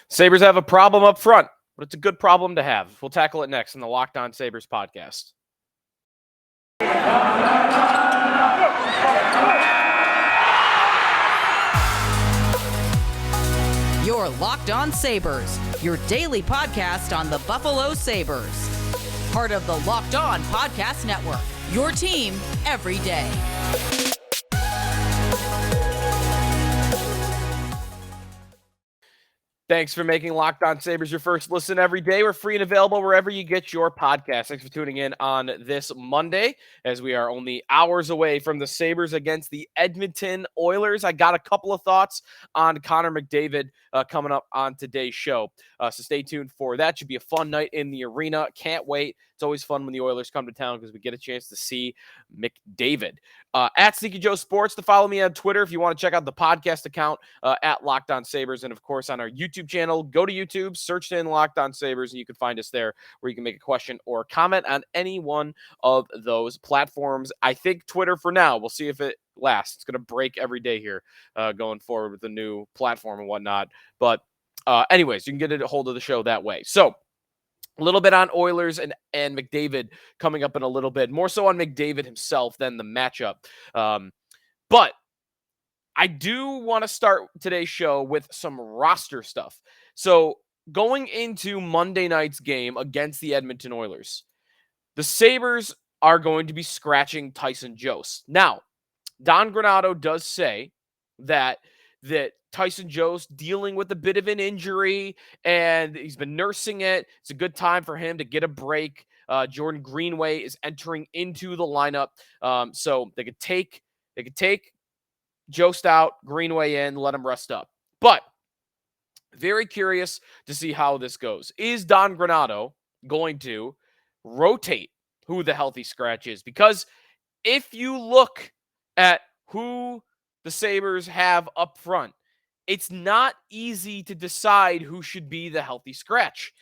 Sabres have a problem up front, but it's a good problem to have. We'll tackle it next in the Locked On Sabres podcast. Your Locked On Sabres, your daily podcast on the Buffalo Sabres. Part of the Locked On Podcast Network, your team every day. Thanks for making Locked On Sabres your first listen every day. We're free and available wherever you get your podcast. Thanks for tuning in on this Monday, as we are only hours away from the Sabres against the Edmonton Oilers. I got a couple of thoughts on Connor McDavid coming up on today's show. So stay tuned for that. Should be a fun night in the arena. Can't wait. It's always fun when the Oilers come to town because we get a chance to see McDavid. At Tyson Jost Sports to follow me on Twitter if you want to check out the podcast account at Locked On Sabres, and of course on our YouTube channel. Go to YouTube, search in Locked On Sabres, and you can find us there where you can make a question or comment on any one of those platforms. I think Twitter for now. We'll see if it lasts. It's going to break every day here going forward with the new platform and whatnot. But anyways, you can get a hold of the show that way. So a little bit on Oilers and McDavid coming up in a little bit. More so on McDavid himself than the matchup. But I do want to start today's show with some roster stuff. So going into Monday night's game against the Edmonton Oilers, the Sabres are going to be scratching Tyson Jost. Now, Don Granato does say that Tyson Jost dealing with a bit of an injury and he's been nursing it. It's a good time for him to get a break. Jordan Greenway is entering into the lineup. So they could take Jost out, Greenway in, let him rest up. But very curious to see how this goes. Is Don Granato going to rotate who the healthy scratch is? Because if you look at who the Sabres have up front, it's not easy to decide who should be the healthy scratch.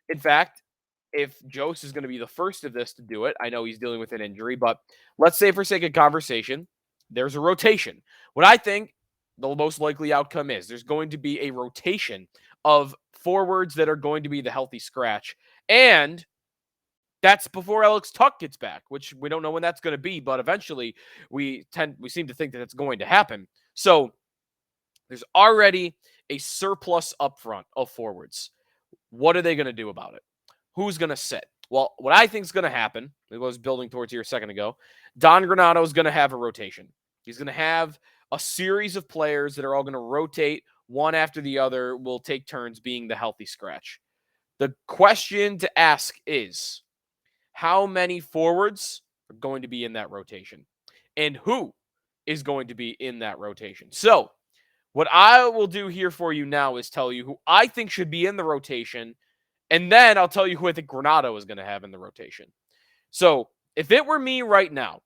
In fact, if Jost is going to be the first of this to do it, I know he's dealing with an injury, but let's say for sake of conversation, there's a rotation. What I think the most likely outcome is there's going to be a rotation of forwards that are going to be the healthy scratch. And that's before Alex Tuch gets back, which we don't know when that's going to be, but eventually we seem to think that it's going to happen. So there's already a surplus up front of forwards. What are they going to do about it? Who's going to sit? Well, what I think is going to happen, I was building towards here a second ago, Don Granato is going to have a rotation. He's going to have a series of players that are all going to rotate one after the other, will take turns being the healthy scratch. The question to ask is, how many forwards are going to be in that rotation? And who is going to be in that rotation? So, what I will do here for you now is tell you who I think should be in the rotation, and then I'll tell you who I think Granato is going to have in the rotation. So, if it were me right now,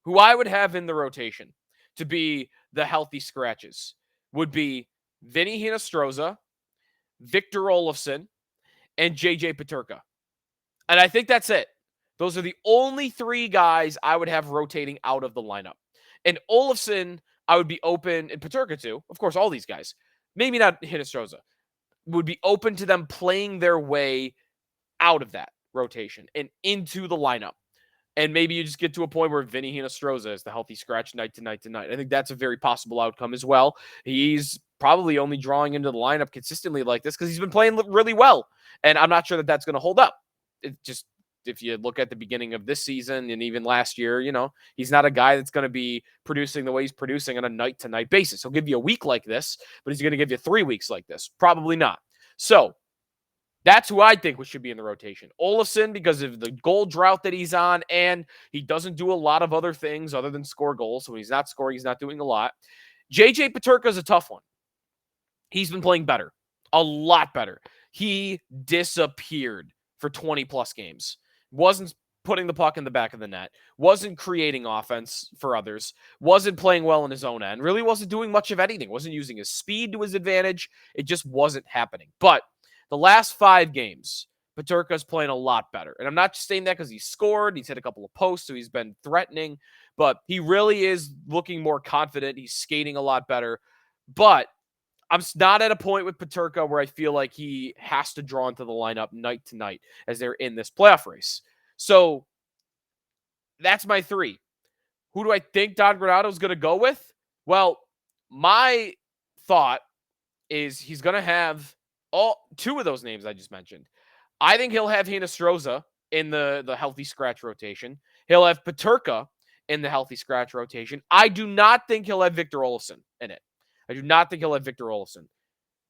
who I would have in the rotation to be the healthy scratches would be Vinny Hinostroza, Victor Olofsson, and JJ Peterka. And I think that's it. Those are the only three guys I would have rotating out of the lineup. And Olofsson, I would be open, and Peterka too, of course, all these guys, maybe not Hinostroza, would be open to them playing their way out of that rotation and into the lineup. And maybe you just get to a point where Vinny Hinostroza is the healthy scratch night to night to night. I think that's a very possible outcome as well. He's probably only drawing into the lineup consistently like this because he's been playing really well. And I'm not sure that that's going to hold up. It just, if you look at the beginning of this season and even last year, he's not a guy that's going to be producing the way he's producing on a night-to-night basis. He'll give you a week like this, but he's going to give you 3 weeks like this. Probably not. So that's who I think should be in the rotation. Olofsson, because of the goal drought that he's on, and he doesn't do a lot of other things other than score goals. So when he's not scoring, he's not doing a lot. JJ Peterka is a tough one. He's been playing better, a lot better. He disappeared for 20-plus games. Wasn't putting the puck in the back of the net, wasn't creating offense for others, wasn't playing well in his own end, really wasn't doing much of anything, wasn't using his speed to his advantage. It just wasn't happening. But the last 5 games, Peterka's playing a lot better. And I'm not just saying that because he scored, he's hit a couple of posts, so he's been threatening, but he really is looking more confident. He's skating a lot better. But I'm not at a point with Peterka where I feel like he has to draw into the lineup night to night as they're in this playoff race. So that's my 3. Who do I think Don Granato is going to go with? Well, my thought is he's going to have all 2 of those names I just mentioned. I think he'll have Hinostroza in the healthy scratch rotation. He'll have Peterka in the healthy scratch rotation. I do not think he'll have Victor Olofsson in it. I do not think he'll have Victor Olofsson.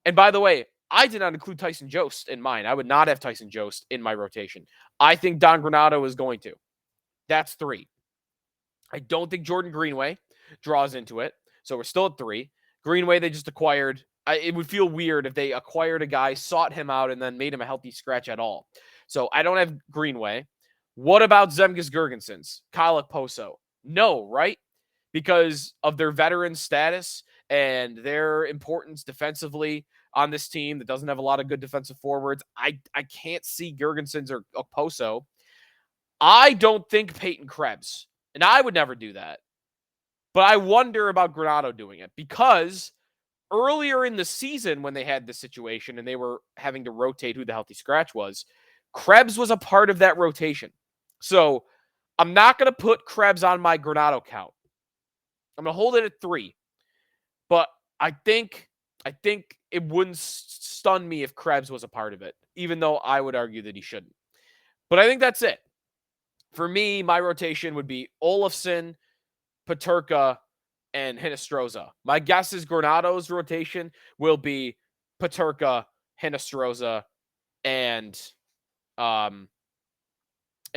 And by the way, I did not include Tyson Jost in mine. I would not have Tyson Jost in my rotation. I think Don Granato is going to. That's 3. I don't think Jordan Greenway draws into it. So we're still at 3. Greenway, they just acquired. It would feel weird if they acquired a guy, sought him out, and then made him a healthy scratch at all. So I don't have Greenway. What about Zemgus Girgensons? Kyle Okposo? No, right? Because of their veteran status and their importance defensively on this team that doesn't have a lot of good defensive forwards. I can't see Girgensons or Okposo. I don't think Peyton Krebs, and I would never do that. But I wonder about Granato doing it because earlier in the season when they had this situation and they were having to rotate who the healthy scratch was, Krebs was a part of that rotation. So I'm not going to put Krebs on my Granato count. I'm going to hold it at 3. But I think it wouldn't stun me if Krebs was a part of it, even though I would argue that he shouldn't. But I think that's it. For me, my rotation would be Olofsson, Peterka, and Hinostroza. My guess is Granato's rotation will be Peterka, Hinostroza, and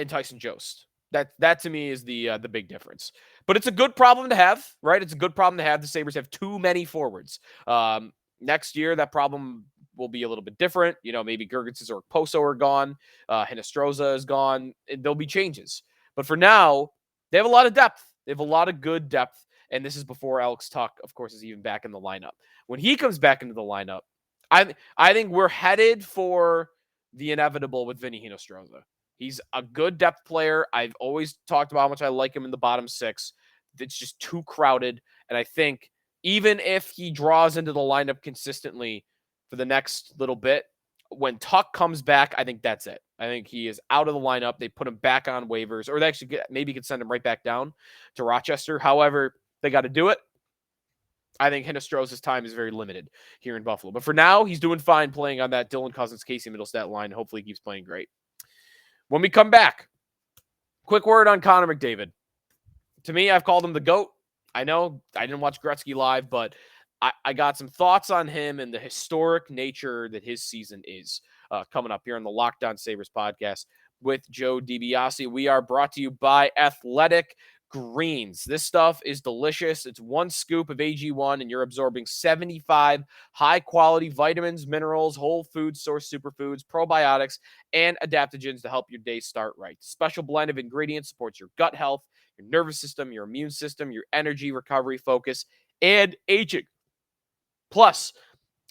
Tyson Jost. That to me is the big difference. But it's a good problem to have, right? It's a good problem to have. The Sabres have too many forwards. Next year, that problem will be a little bit different. You know, maybe Girgensons or Poso are gone. Hinostroza is gone. There'll be changes. But for now, they have a lot of depth. They have a lot of good depth. And this is before Alex Tuch, of course, is even back in the lineup. When he comes back into the lineup, I think we're headed for the inevitable with Vinny Hinostroza. He's a good depth player. I've always talked about how much I like him in the bottom 6. It's just too crowded. And I think even if he draws into the lineup consistently for the next little bit, when Tuch comes back, I think that's it. I think he is out of the lineup. They put him back on waivers, or they actually maybe could send him right back down to Rochester. However, they got to do it. I think Hinostroza's time is very limited here in Buffalo. But for now, he's doing fine playing on that Dylan Cousins, Casey Middlestat line. Hopefully he keeps playing great. When we come back, quick word on Connor McDavid. To me, I've called him the GOAT. I know I didn't watch Gretzky live, but I got some thoughts on him and the historic nature that his season is coming up here on the Locked On Sabres podcast with Joe DiBiase. We are brought to you by Athletic Greens. This stuff is delicious. It's 1 scoop of AG1 and you're absorbing 75 high-quality vitamins, minerals, whole food source superfoods, probiotics, and adaptogens to help your day start right. Special blend of ingredients supports your gut health, your nervous system, your immune system, your energy, recovery, focus, and aging. Plus,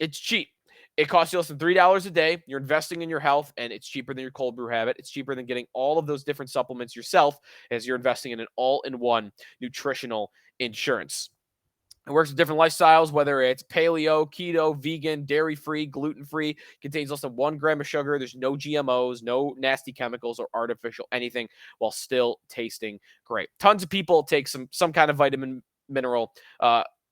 it's cheap. It costs you less than $3 a day. You're investing in your health, and it's cheaper than your cold brew habit. It's cheaper than getting all of those different supplements yourself as you're investing in an all-in-one nutritional insurance. It works with different lifestyles, whether it's paleo, keto, vegan, dairy-free, gluten-free. Contains less than 1 gram of sugar. There's no GMOs, no nasty chemicals or artificial anything, while still tasting great. Tons of people take some kind of vitamin, mineral,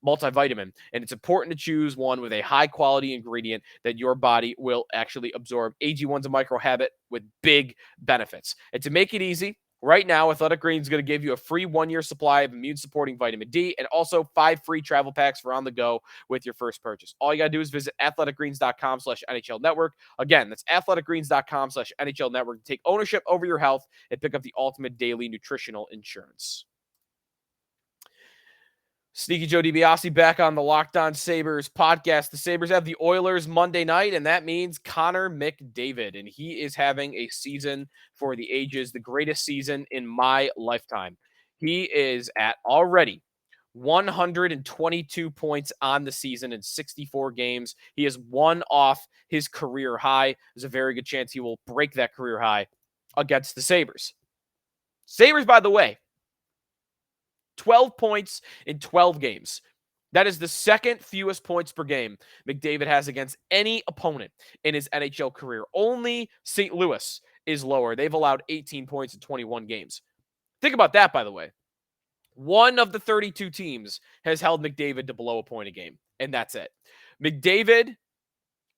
multivitamin, and it's important to choose one with a high quality ingredient that your body will actually absorb. AG1's a micro habit with big benefits. And to make it easy, right now, Athletic Greens is going to give you a free 1-year supply of immune-supporting vitamin D and also 5 free travel packs for on the go with your first purchase. All you got to do is visit athleticgreens.com/NHL Network. Again, that's athleticgreens.com/NHL Network to take ownership over your health and pick up the ultimate daily nutritional insurance. Sneaky Joe DiBiase back on the Locked On Sabres podcast. The Sabres have the Oilers Monday night, and that means Connor McDavid. And he is having a season for the ages, the greatest season in my lifetime. He is at already 122 points on the season in 64 games. He has 1 off his career high. There's a very good chance he will break that career high against the Sabres. Sabres, by the way, 12 points in 12 games. That is the second fewest points per game McDavid has against any opponent in his NHL career. Only St. Louis is lower. They've allowed 18 points in 21 games. Think about that, by the way. One of the 32 teams has held McDavid to below a point a game, and that's it. McDavid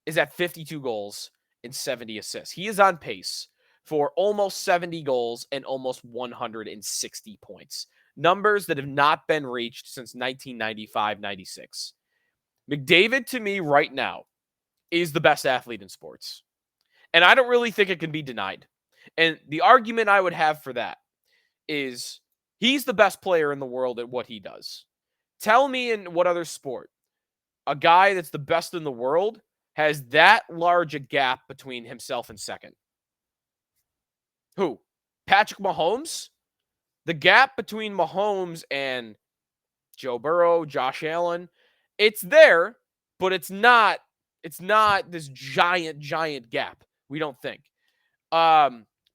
is at 52 goals and 70 assists. He is on pace for almost 70 goals and almost 160 points. Numbers that have not been reached since 1995-96. McDavid, to me, right now, is the best athlete in sports. And I don't really think it can be denied. And the argument I would have for that is he's the best player in the world at what he does. Tell me in what other sport a guy that's the best in the world has that large a gap between himself and second. Who? Patrick Mahomes? The gap between Mahomes and Joe Burrow, Josh Allen, it's there, but it's not this giant gap. We don't think.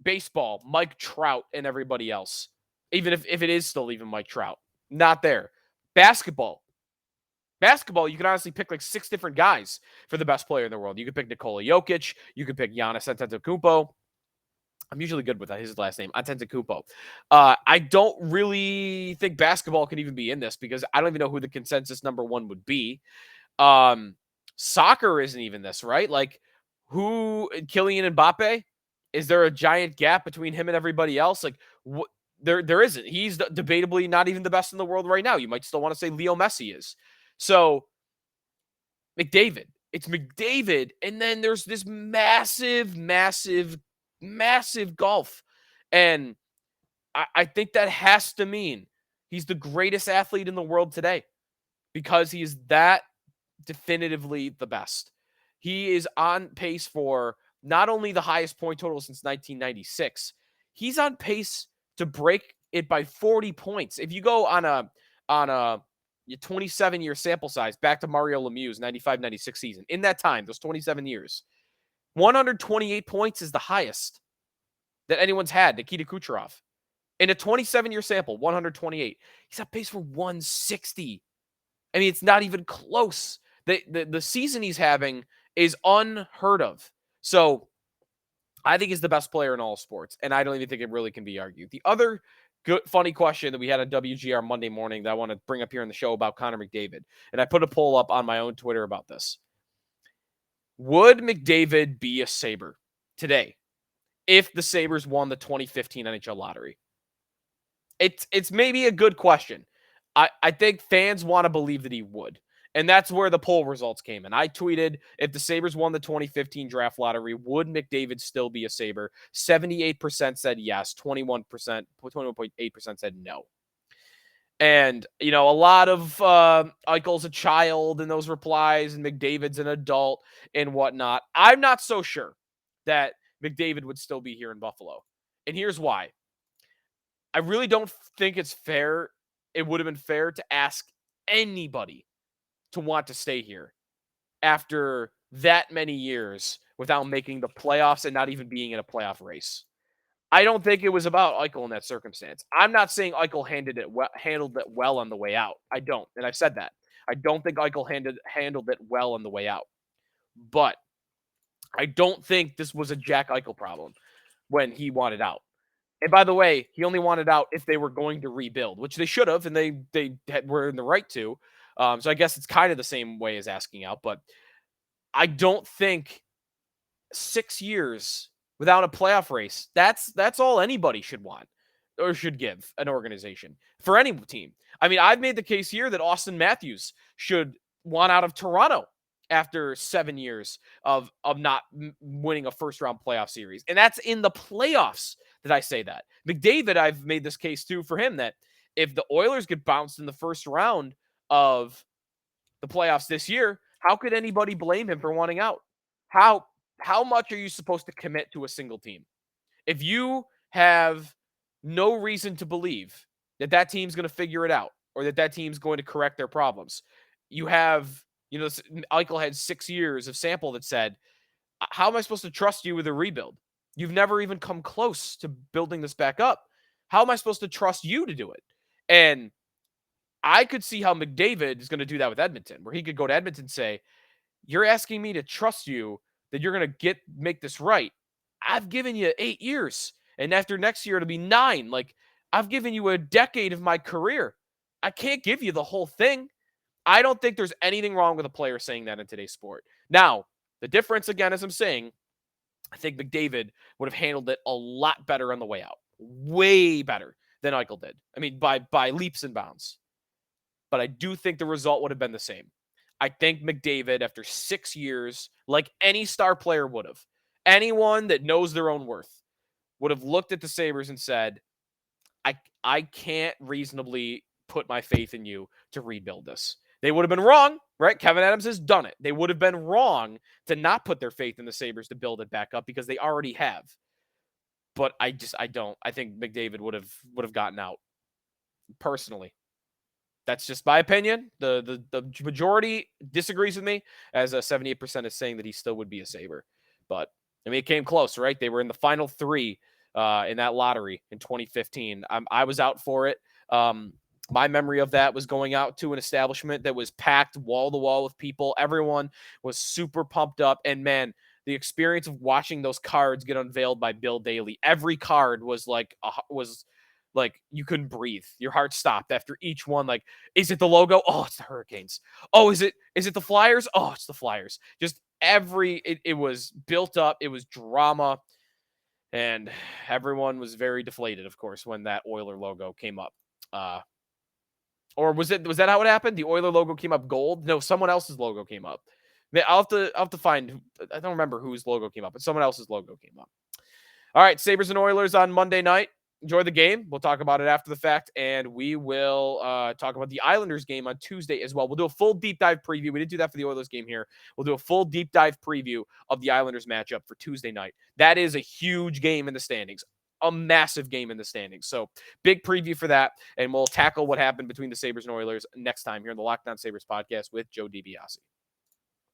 Baseball, Mike Trout and everybody else. Even if it is still even Mike Trout, not there. Basketball, you can honestly pick like 6 different guys for the best player in the world. You could pick Nikola Jokic. You could pick Giannis Antetokounmpo. I'm usually good with that. His last name, Antetokounmpo. I don't really think basketball can even be in this because I don't even know who the consensus number 1 would be. Soccer isn't even this, right? Like, who, Kylian Mbappe? Is there a giant gap between him and everybody else? Like, there isn't. He's debatably not even the best in the world right now. You might still want to say Leo Messi is. So, McDavid. It's McDavid, and then there's this massive gulf. And I think that has to mean he's the greatest athlete in the world today because he is that definitively the best. He is on pace for not only the highest point total since 1996, he's on pace to break it by 40 points. If you go on a 27-year sample size back to Mario Lemieux's 95-96 season, in that time, those 27 years, 128 points is the highest that anyone's had, Nikita Kucherov. In a 27-year sample, 128. He's on pace for 160. I mean, it's not even close. The season he's having is unheard of. So I think he's the best player in all sports, and I don't even think it really can be argued. The other good, funny question that we had on WGR Monday morning that I want to bring up here in the show about Connor McDavid, and I put a poll up on my own Twitter about this. Would McDavid be a Sabre today if the Sabres won the 2015 NHL lottery? It's maybe a good question. I think fans want to believe that he would. And that's where the poll results came in. I tweeted, if the Sabres won the 2015 draft lottery, would McDavid still be a Sabre? 78% said yes. 21.8% said no. And, a lot of Eichel's a child in those replies, and McDavid's an adult and whatnot. I'm not so sure that McDavid would still be here in Buffalo. And here's why. I really don't think it's fair. It would have been fair to ask anybody to want to stay here after that many years without making the playoffs and not even being in a playoff race. I don't think it was about Eichel in that circumstance. I'm not saying Eichel handled it well on the way out. I don't, and I've said that. I don't think Eichel handled it well on the way out. But I don't think this was a Jack Eichel problem when he wanted out. And by the way, he only wanted out if they were going to rebuild, which they should have, and they were in the right to. So I guess it's kind of the same way as asking out, but I don't think 6 years without a playoff race, that's all anybody should want or should give an organization for any team. I mean, I've made the case here that Austin Matthews should want out of Toronto after 7 years of not winning a first-round playoff series. And that's in the playoffs that I say that. McDavid, I've made this case too for him that if the Oilers get bounced in the first round of the playoffs this year, how could anybody blame him for wanting out? How much are you supposed to commit to a single team? If you have no reason to believe that team's going to figure it out or that team's going to correct their problems, you have, Eichel had 6 years of sample that said, how am I supposed to trust you with a rebuild? You've never even come close to building this back up. How am I supposed to trust you to do it? And I could see how McDavid is going to do that with Edmonton, where he could go to Edmonton and say, you're asking me to trust you that you're going to make this right. I've given you 8 years, and after next year it'll be 9. Like, I've given you a decade of my career. I can't give you the whole thing. I don't think there's anything wrong with a player saying that in today's sport. Now, the difference, again, as I'm saying, I think McDavid would have handled it a lot better on the way out. Way better than Eichel did. I mean, by leaps and bounds. But I do think the result would have been the same. I think McDavid, after 6 years, like any star player would have, anyone that knows their own worth, would have looked at the Sabres and said, I can't reasonably put my faith in you to rebuild this. They would have been wrong, right? Kevin Adams has done it. They would have been wrong to not put their faith in the Sabres to build it back up because they already have. But I don't. I think McDavid would have gotten out personally. That's just my opinion. The majority disagrees with me, as 78% is saying that he still would be a Sabre. But I mean, it came close, right? They were in the final 3 in that lottery in 2015. I was out for it. My memory of that was going out to an establishment that was packed wall to wall with people. Everyone was super pumped up, and man, the experience of watching those cards get unveiled by Bill Daly. Every card was like you couldn't breathe. Your heart stopped after each one. Like, is it the logo? Oh, it's the Hurricanes. Oh, is it the Flyers? Oh, it's the Flyers. Just it was built up. It was drama. And everyone was very deflated, of course, when that Oiler logo came up. Or was that how it happened? The Oiler logo came up gold? No, someone else's logo came up. I'll have to find. I don't remember whose logo came up, but someone else's logo came up. All right, Sabres and Oilers on Monday night. Enjoy the game. We'll talk about it after the fact, and we will talk about the Islanders game on Tuesday as well. We'll do a full deep dive preview. We didn't do that for the Oilers game here. We'll do a full deep dive preview of the Islanders matchup for Tuesday night. That is a huge game in the standings, a massive game in the standings. So big preview for that, and we'll tackle what happened between the Sabres and Oilers next time here in the Locked On Sabres podcast with Joe DiBiase.